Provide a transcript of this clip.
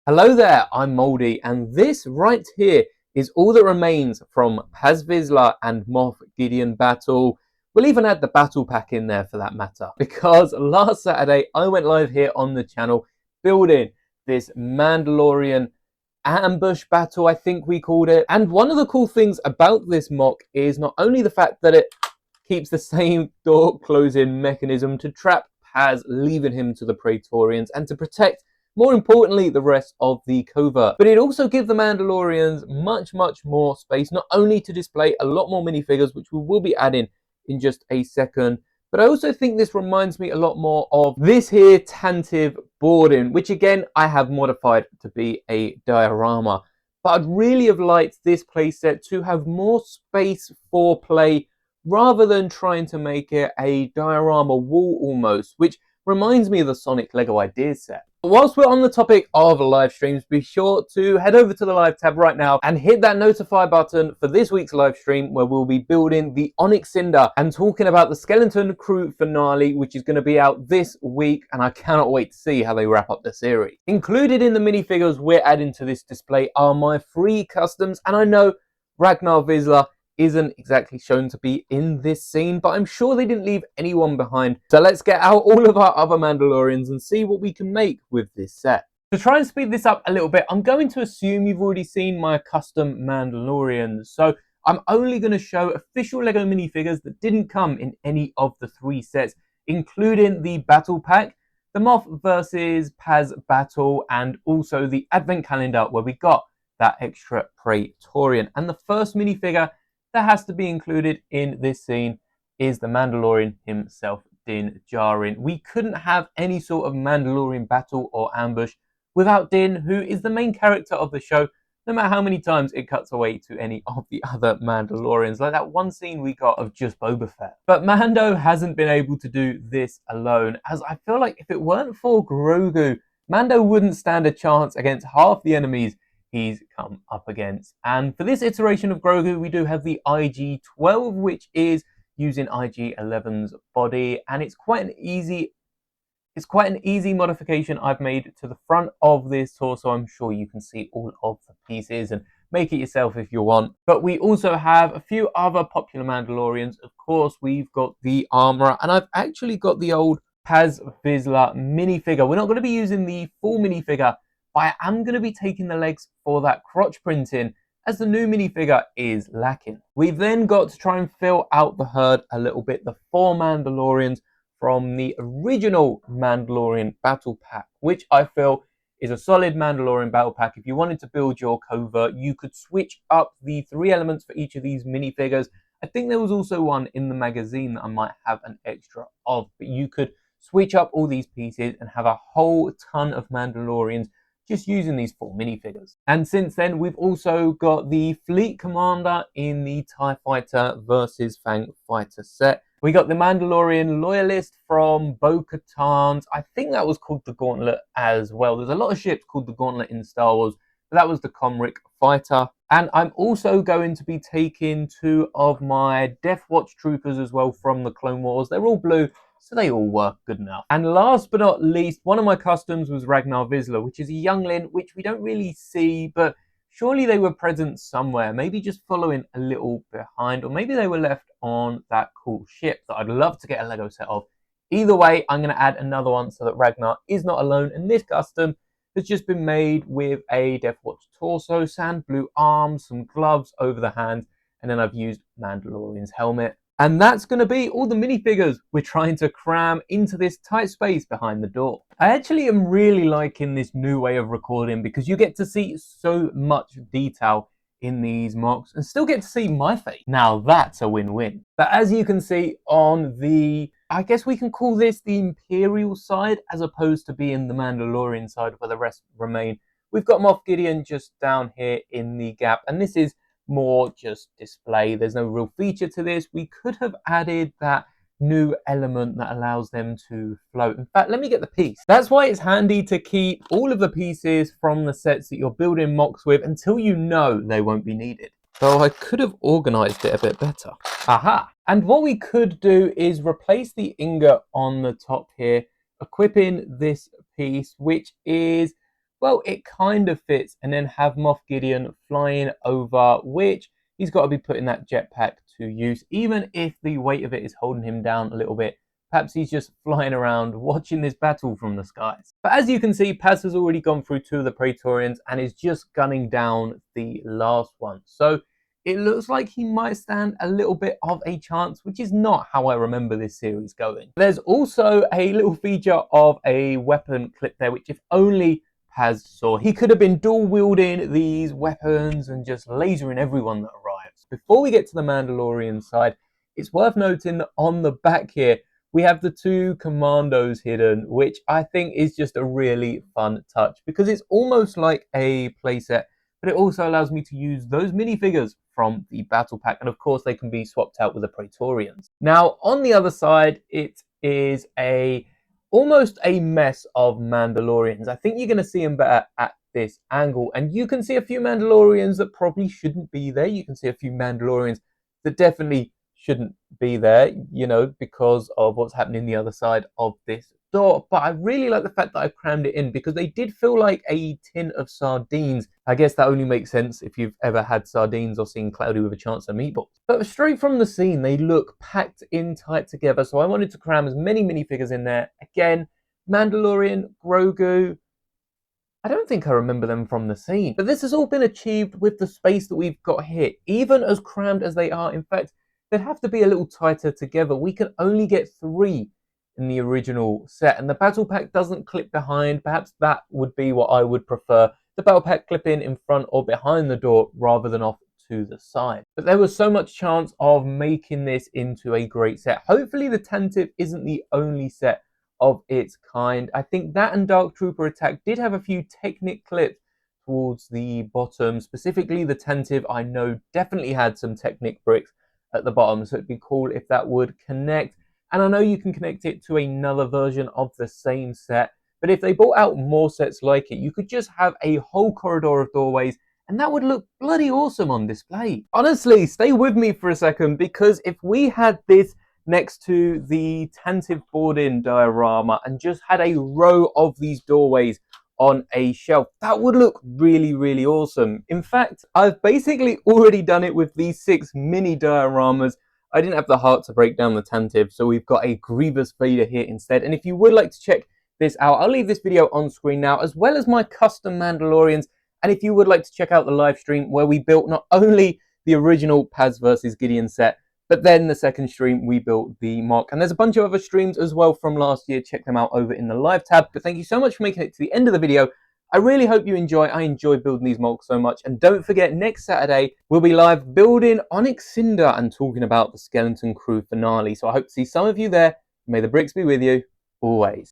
Hello there, I'm Moldy, and this right here is all that remains from Paz Vizsla and Moff Gideon battle. We'll even add the battle pack in there for that matter, because last Saturday I went live here on the channel building this Mandalorian ambush battle, I think we called it. And one of the cool things about this MOC is not only the fact that it keeps the same door closing mechanism to trap Paz, leaving him to the Praetorians, and to protect, more importantly, the rest of the covert. But it also gives the Mandalorians much more space, not only to display a lot more minifigures, which we will be adding in just a second, but I also think this reminds me a lot more of this here Tantive boarding, which again, I have modified to be a diorama. But I'd really have liked this playset to have more space for play rather than trying to make it a diorama wall almost, which reminds me of the Sonic Lego Ideas set. But whilst we're on the topic of live streams, be sure to head over to the live tab right now and hit that notify button for this week's live stream, where we'll be building the Onyx Cinder and talking about the Skeleton Crew finale, which is going to be out this week, and I cannot wait to see how they wrap up the series. Included in the minifigures we're adding to this display are my free customs, and I know Ragnar Vizsla isn't exactly shown to be in this scene, but I'm sure they didn't leave anyone behind. So let's get out all of our other Mandalorians and see what we can make with this set. To try and speed this up a little bit, I'm going to assume you've already seen my custom Mandalorians. So I'm only going to show official LEGO minifigures that didn't come in any of the three sets, including the battle pack, the Moff versus Paz battle, and also the advent calendar where we got that extra Praetorian. And the first minifigure that has to be included in this scene is the Mandalorian himself, Din Djarin. We couldn't have any sort of Mandalorian battle or ambush without Din, who is the main character of the show, no matter how many times it cuts away to any of the other Mandalorians, like that one scene we got of just Boba Fett. But Mando hasn't been able to do this alone, as I feel like if it weren't for Grogu, Mando wouldn't stand a chance against half the enemies he's come up against. And for this iteration of Grogu, we do have the IG-12, which is using IG-11's body, and it's quite an easy modification I've made to the front of this torso. I'm sure you can see all of the pieces and make it yourself if you want. But we also have a few other popular Mandalorians. Of course, we've got the Armorer, and I've actually got the old Paz Vizsla minifigure. We're not going to be using the full minifigure, I am going to be taking the legs for that crotch printing, as the new minifigure is lacking. We've then got to try and fill out the herd a little bit, the 4 Mandalorians from the original Mandalorian battle pack, which I feel is a solid Mandalorian battle pack. If you wanted to build your covert, you could switch up the 3 elements for each of these minifigures. I think there was also one in the magazine that I might have an extra of, but you could switch up all these pieces and have a whole ton of Mandalorians just using these 4 minifigures. And since then, we've also got the Fleet Commander in the TIE Fighter versus Fang Fighter set. We got the Mandalorian Loyalist from Bo-Katan's, I think that was called the Gauntlet as well. There's a lot of ships called the Gauntlet in Star Wars, but that was the Comric Fighter. And I'm also going to be taking 2 of my Death Watch Troopers as well from the Clone Wars. They're all blue, so they all work good enough. And last but not least, one of my customs was Ragnar Vizsla, which is a youngling, which we don't really see, but surely they were present somewhere, maybe just following a little behind, or maybe they were left on that cool ship that I'd love to get a Lego set of. Either way, I'm going to add another one so that Ragnar is not alone, and this custom has just been made with a Death Watch torso, sand blue arms, some gloves over the hands, and then I've used Mandalorian's helmet. And that's going to be all the minifigures we're trying to cram into this tight space behind the door. I actually am really liking this new way of recording, because you get to see so much detail in these MOCs and still get to see my face. Now that's a win-win. But as you can see on the, I guess we can call this the Imperial side, as opposed to being the Mandalorian side where the rest remain, we've got Moff Gideon just down here in the gap, and this is more just display. There's no real feature to this. We could have added that new element that allows them to float. In fact, let me get the piece. That's why it's handy to keep all of the pieces from the sets that you're building MOCs with until you know they won't be needed. So I could have organized it a bit better. Aha! And what we could do is replace the ingot on the top here, equipping this piece, which is Well, it kind of fits, and then have Moff Gideon flying over, which he's got to be putting that jetpack to use, even if the weight of it is holding him down a little bit. Perhaps he's just flying around watching this battle from the skies. But as you can see, Paz has already gone through 2 of the Praetorians and is just gunning down the last one. So it looks like he might stand a little bit of a chance, which is not how I remember this series going. There's also a little feature of a weapon clip there, which if only Paz saw. He could have been dual wielding these weapons and just lasering everyone that arrives. Before we get to the Mandalorian side, it's worth noting that on the back here, we have the 2 commandos hidden, which I think is just a really fun touch because it's almost like a playset, but it also allows me to use those minifigures from the battle pack, and of course they can be swapped out with the Praetorians. Now on the other side, it is almost a mess of Mandalorians. I think you're going to see them better at this angle, and you can see a few Mandalorians that probably shouldn't be there. You can see a few Mandalorians that definitely shouldn't be there, because of what's happening the other side of this door. But I really like the fact that I've crammed it in because they did feel like a tin of sardines. I guess that only makes sense if you've ever had sardines or seen Cloudy with a Chance of Meatballs. But straight from the scene, they look packed in tight together. So I wanted to cram as many minifigures in there. Again, Mandalorian, Grogu, I don't think I remember them from the scene. But this has all been achieved with the space that we've got here. Even as crammed as they are, in fact, they'd have to be a little tighter together. We can only get 3 in the original set, and the battle pack doesn't clip behind. Perhaps that would be what I would prefer. The battle pack clip in front or behind the door rather than off to the side. But there was so much chance of making this into a great set. Hopefully the Tantive isn't the only set of its kind. I think that and Dark Trooper Attack did have a few Technic clips towards the bottom. Specifically the Tantive, I know, definitely had some Technic bricks at the bottom, so it'd be cool if that would connect. And I know you can connect it to another version of the same set, but if they brought out more sets like it, you could just have a whole corridor of doorways, and that would look bloody awesome on display. Honestly, stay with me for a second, because if we had this next to the Tantive boarding diorama and just had a row of these doorways on a shelf, that would look really, really awesome. In fact, I've basically already done it with these 6 mini dioramas. I didn't have the heart to break down the Tantive, so we've got a Grievous Vader here instead. And if you would like to check this out, I'll leave this video on screen now, as well as my custom Mandalorians. And if you would like to check out the live stream where we built not only the original Paz versus Gideon set, but then the second stream, we built the MOC. And there's a bunch of other streams as well from last year. Check them out over in the live tab. But thank you so much for making it to the end of the video. I really hope you enjoy. I enjoy building these MOCs so much. And don't forget, next Saturday, we'll be live building Onyx Cinder and talking about the Skeleton Crew finale. So I hope to see some of you there. May the bricks be with you always.